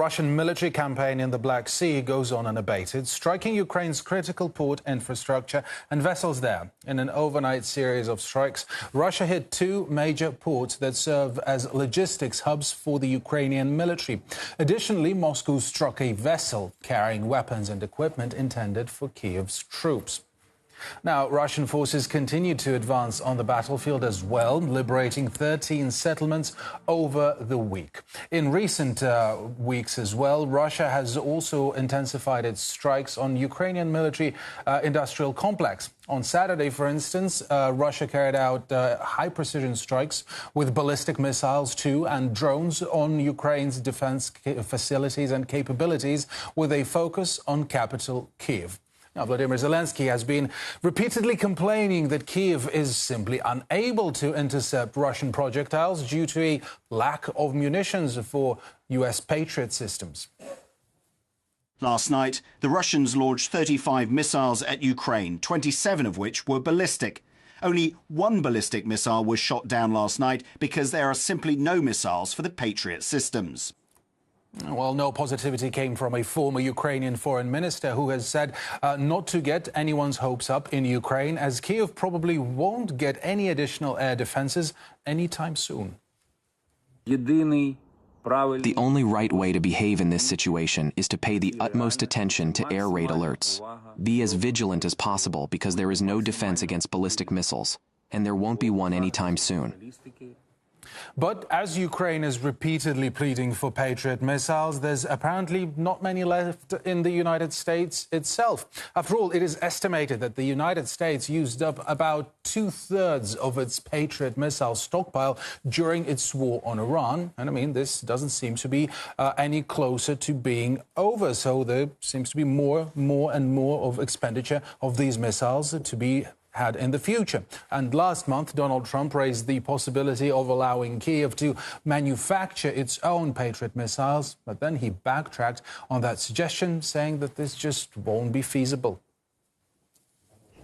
Russian military campaign in the Black Sea goes on unabated, striking Ukraine's critical port infrastructure and vessels there. In an overnight series of strikes, Russia hit two major ports that serve as logistics hubs for the Ukrainian military. Additionally, Moscow struck a vessel carrying weapons and equipment intended for Kyiv's troops. Now, Russian forces continue to advance on the battlefield as well, liberating 13 settlements over the week. In recent weeks as well, Russia has also intensified its strikes on Ukrainian military industrial complex. On Saturday, for instance, Russia carried out high-precision strikes with ballistic missiles too and drones on Ukraine's defense facilities and capabilities with a focus on capital Kyiv. Now, Vladimir Zelensky has been repeatedly complaining that Kyiv is simply unable to intercept Russian projectiles due to a lack of munitions for U.S. Patriot systems. Last night, the Russians launched 35 missiles at Ukraine, 27 of which were ballistic. Only one ballistic missile was shot down last night because there are simply no missiles for the Patriot systems. Well, no positivity came from a former Ukrainian foreign minister who has said not to get anyone's hopes up in Ukraine, as Kyiv probably won't get any additional air defenses anytime soon. The only right way to behave in this situation is to pay the utmost attention to air raid alerts. Be as vigilant as possible because there is no defense against ballistic missiles, and there won't be one anytime soon. But as Ukraine is repeatedly pleading for Patriot missiles, there's apparently not many left in the United States itself. After all, it is estimated that the United States used up about 2/3 of its Patriot missile stockpile during its war on Iran. And I mean, this doesn't seem to be any closer to being over. So there seems to be more and more of expenditure of these missiles to be had in the future. And last month, Donald Trump raised the possibility of allowing Kyiv to manufacture its own Patriot missiles, but then he backtracked on that suggestion, saying that this just won't be feasible.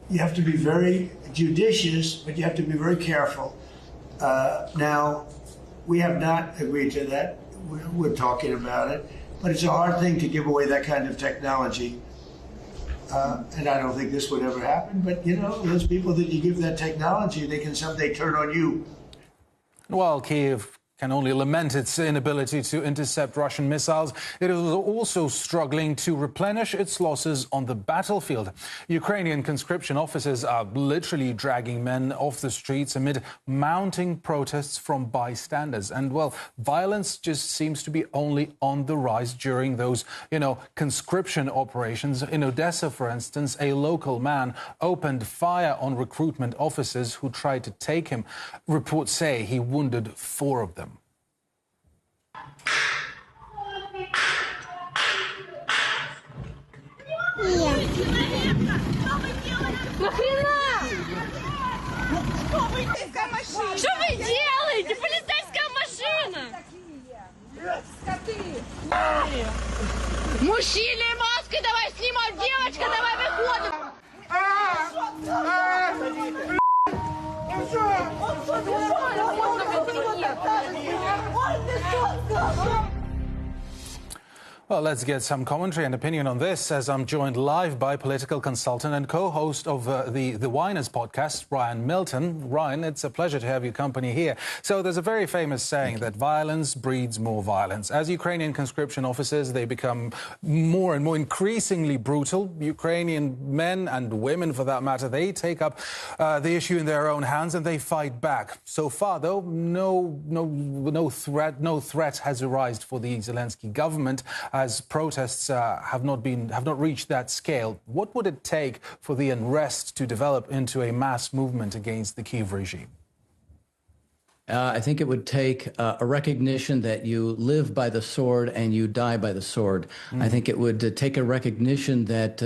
You have to be very judicious, but you have to be very careful. Now, we have not agreed to that. We're talking about it, but it's a hard thing to give away that kind of technology. And I don't think this would ever happen. But, you know, those people that you give that technology, they can someday turn on you. While Kyiv can only lament its inability to intercept Russian missiles, it is also struggling to replenish its losses on the battlefield. Ukrainian conscription officers are literally dragging men off the streets amid mounting protests from bystanders. And, well, violence just seems to be only on the rise during those, conscription operations. In Odessa, for instance, a local man opened fire on recruitment officers who tried to take him. Reports say he wounded 4 of them. Что вы делаете? Полицейская машина! Мужчины, маски давай снимать! Девочка, давай выходим! Well, let's get some commentary and opinion on this, as I'm joined live by political consultant and co-host of the Whiners podcast, Ryan Milton. Ryan, it's a pleasure to have your company here. So there's a very famous saying that violence breeds more violence. As Ukrainian conscription officers, they become more and more increasingly brutal. Ukrainian men and women, for that matter, they take up the issue in their own hands and they fight back. So far, though, no threat has arisen for the Zelensky government, as protests have not reached that scale. What would it take for the unrest to develop into a mass movement against the Kyiv regime? I think it would take a recognition that you live by the sword and you die by the sword. I think it would take a recognition that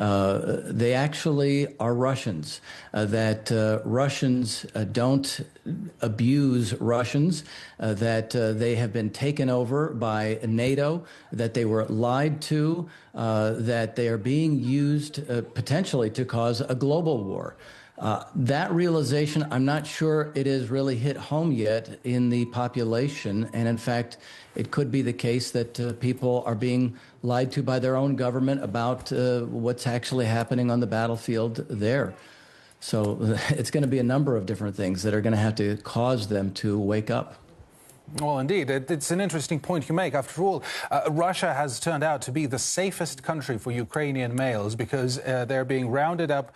they actually are Russians, that Russians don't abuse Russians, that they have been taken over by NATO, that they were lied to, that they are being used potentially to cause a global war. That realization, I'm not sure it has really hit home yet in the population. And in fact, it could be the case that people are being lied to by their own government about what's actually happening on the battlefield there. So it's going to be a number of different things that are going to have to cause them to wake up. Well, indeed, it's an interesting point you make. After all, Russia has turned out to be the safest country for Ukrainian males because they're being rounded up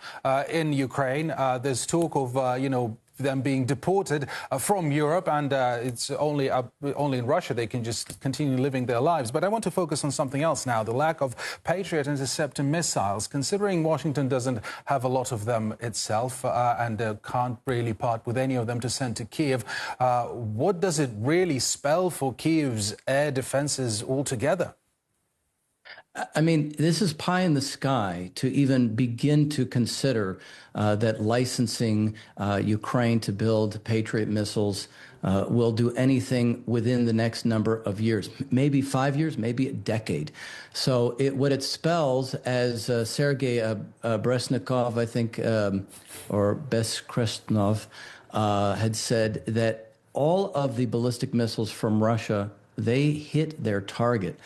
in Ukraine. There's talk of, them being deported from Europe, and it's only in Russia they can just continue living their lives. But I want to focus on something else now, the lack of Patriot interceptor missiles. Considering Washington doesn't have a lot of them itself and can't really part with any of them to send to Kiev, what does it really spell for Kiev's air defenses altogether? I mean, this is pie in the sky to even begin to consider that licensing Ukraine to build Patriot missiles will do anything within the next number of years, maybe 5 years, maybe a decade. So what it spells, as Sergei Bresnikov, I think, or Beskresnov, had said, that all of the ballistic missiles from Russia, they hit their target.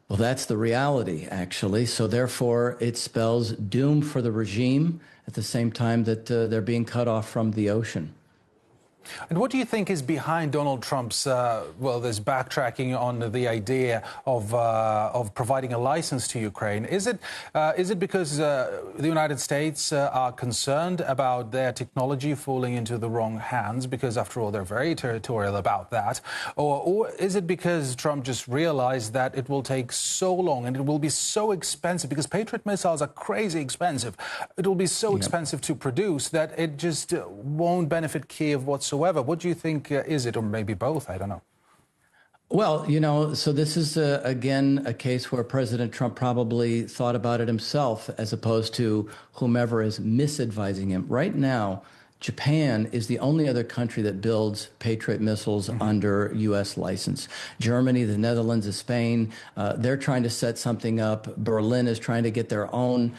Well, that's the reality, actually. So therefore, it spells doom for the regime at the same time that they're being cut off from the ocean. And what do you think is behind Donald Trump's, this backtracking on the idea of providing a license to Ukraine? Is it because the United States are concerned about their technology falling into the wrong hands, because after all they're very territorial about that, or is it because Trump just realized that it will take so long and it will be so expensive, because Patriot missiles are crazy expensive, it will be so expensive to produce that it just won't benefit Kiev whatsoever? What do you think is it, or maybe both? I don't know. Well, so this is, again, a case where President Trump probably thought about it himself as opposed to whomever is misadvising him. Right now, Japan is the only other country that builds Patriot missiles under U.S. license. Germany, the Netherlands, Spain, they're trying to set something up. Berlin is trying to get their own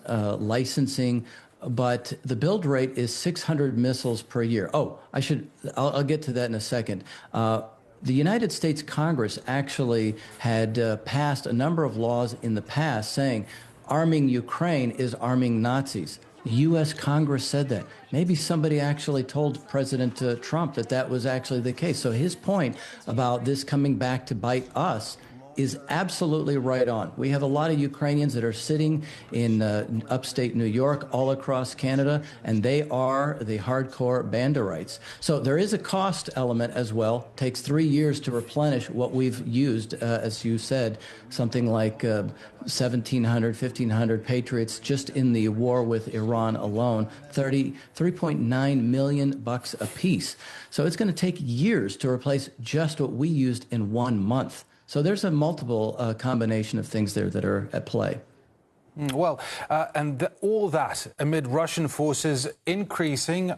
licensing. But the build rate is 600 missiles per year. I'll get to that in a second. The United States Congress actually had passed a number of laws in the past saying arming Ukraine is arming Nazis. The U.S. Congress said that. Maybe somebody actually told President Trump that was actually the case. So his point about this coming back to bite us is absolutely right on. We have a lot of Ukrainians that are sitting in upstate New York, all across Canada, and they are the hardcore Banderites. So there is a cost element as well. It takes 3 years to replenish what we've used, as you said, something like 1,700, 1,500 Patriots just in the war with Iran alone, $3.9 million a piece. So it's going to take years to replace just what we used in 1 month. So there's a multiple combination of things there that are at play. Well, all that amid Russian forces increasing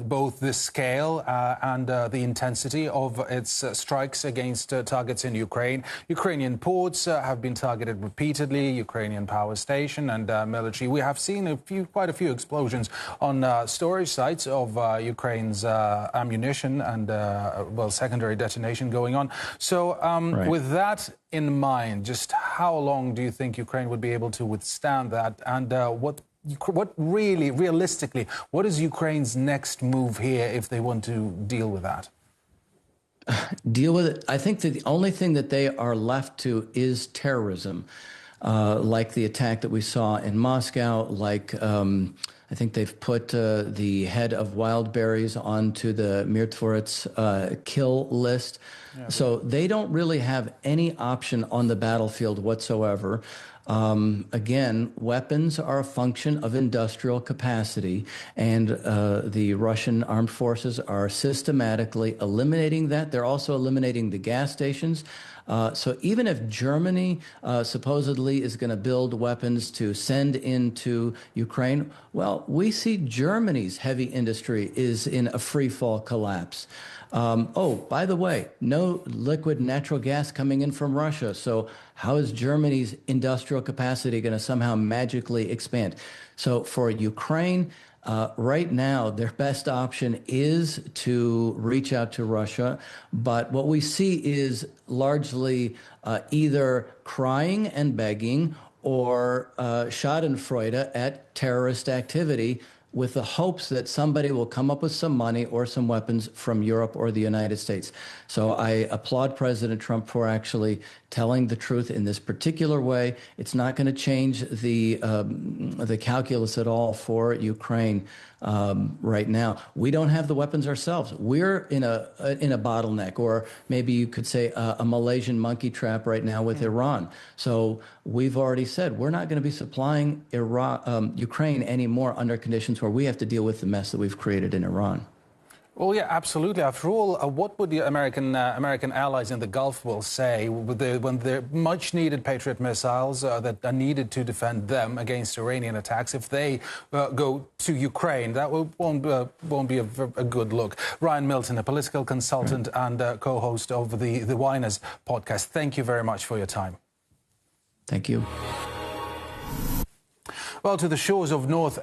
both the scale and the intensity of its strikes against targets in Ukraine. Ukrainian ports have been targeted repeatedly, Ukrainian power station and military. We have seen quite a few explosions on storage sites of Ukraine's ammunition and, secondary detonation going on. So with that in mind, just how long do you think Ukraine would be able to withstand that? And what really, realistically, what is Ukraine's next move here if they want to deal with that? Deal with it? I think that the only thing that they are left to is terrorism, like the attack that we saw in Moscow, I think they've put the head of Wildberries onto the Mirtvorets kill list. Yeah. So they don't really have any option on the battlefield whatsoever. Again, weapons are a function of industrial capacity, and the Russian armed forces are systematically eliminating that. They're also eliminating the gas stations. So even if Germany supposedly is going to build weapons to send into Ukraine, well, we see Germany's heavy industry is in a free fall collapse. Oh, by the way, no liquid natural gas coming in from Russia. So how is Germany's industrial capacity going to somehow magically expand? So for Ukraine, right now, their best option is to reach out to Russia. But what we see is largely either crying and begging or schadenfreude at terrorist activity, with the hopes that somebody will come up with some money or some weapons from Europe or the United States. So I applaud President Trump for actually telling the truth in this particular way. It's not going to change the calculus at all for Ukraine right now. We don't have the weapons ourselves. We're in a bottleneck, or maybe you could say a Malaysian monkey trap right now with Iran. So we've already said we're not going to be supplying Ukraine anymore under conditions where we have to deal with the mess that we've created in Iran. Well, yeah, absolutely. After all, what would the American allies in the Gulf will say when the much-needed Patriot missiles that are needed to defend them against Iranian attacks, if they go to Ukraine? That won't be a good look. Ryan Milton, a political consultant and co-host of the Whiners podcast. Thank you very much for your time. Thank you. Well, to the shores of North